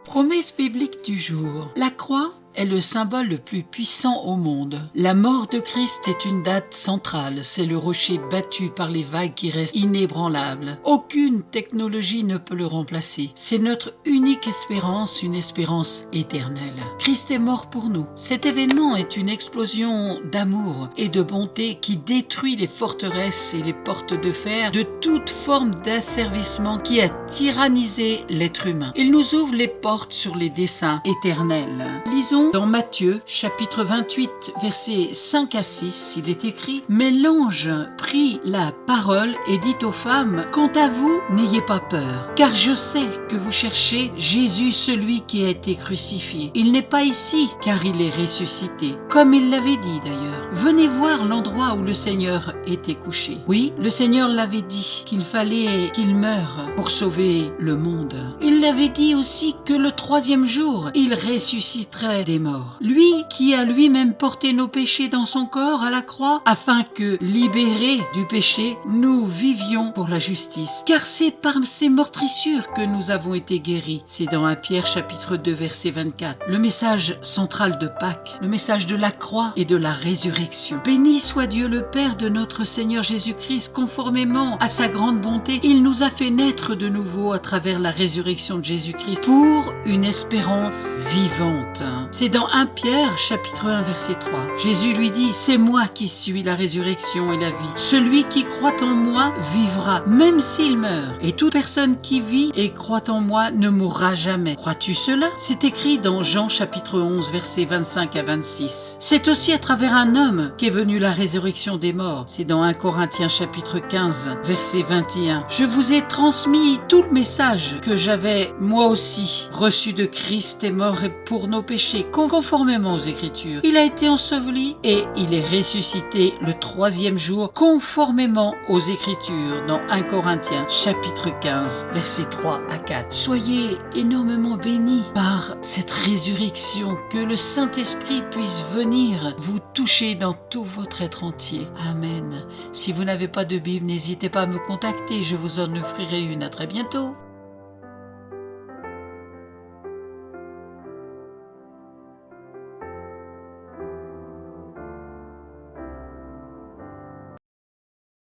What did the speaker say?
Promesse biblique du jour. La croix est le symbole le plus puissant au monde. La mort de Christ est une date centrale. C'est le rocher battu par les vagues qui reste inébranlable. Aucune technologie ne peut le remplacer. C'est notre unique espérance, une espérance éternelle. Christ est mort pour nous. Cet événement est une explosion d'amour et de bonté qui détruit les forteresses et les portes de fer de toute forme d'asservissement qui a tyrannisé l'être humain. Il nous ouvre les portes sur les desseins éternels. Lisons dans Matthieu, chapitre 28, versets 5 à 6, il est écrit « Mais l'ange prit la parole et dit aux femmes, « Quant à vous, n'ayez pas peur, car je sais que vous cherchez Jésus, celui qui a été crucifié. Il n'est pas ici, car il est ressuscité, comme il l'avait dit d'ailleurs. Venez voir l'endroit où le Seigneur était couché. » Oui, le Seigneur l'avait dit qu'il fallait qu'il meure pour sauver le monde. Il l'avait dit aussi que le troisième jour, il ressusciterait des morts. Lui qui a lui-même porté nos péchés dans son corps à la croix, afin que, libérés du péché, nous vivions pour la justice. Car c'est par ces meurtrissures que nous avons été guéris. C'est dans 1 Pierre chapitre 2 verset 24. Le message central de Pâques, le message de la croix et de la résurrection. Béni soit Dieu le Père de notre Seigneur Jésus-Christ, conformément à sa grande bonté, il nous a fait naître de nouveau à travers la résurrection de Jésus-Christ pour une espérance vivante. C'est dans 1 Pierre chapitre 1 verset 3. Jésus lui dit, c'est moi qui suis la résurrection et la vie. Celui qui croit en moi vivra, même s'il meurt. Et toute personne qui vit et croit en moi ne mourra jamais. Crois-tu cela? C'est écrit dans Jean chapitre 11 versets 25 à 26. C'est aussi à travers un homme qu'est venue la résurrection des morts. C'est dans 1 Corinthiens chapitre 15 verset 21. Je vous ai transmis tout le message que j'avais moi aussi reçu de Christ est mort pour nos péchés, conformément aux Écritures. Il a été enseveli et il est ressuscité le troisième jour, conformément aux Écritures, dans 1 Corinthiens chapitre 15 versets 3 à 4. Soyez énormément bénis par cette résurrection, que le Saint-Esprit puisse venir vous toucher dans tout votre être entier. Amen. Si vous n'avez pas de Bible, n'hésitez pas à me contacter, je vous en offrirai une. À très bientôt.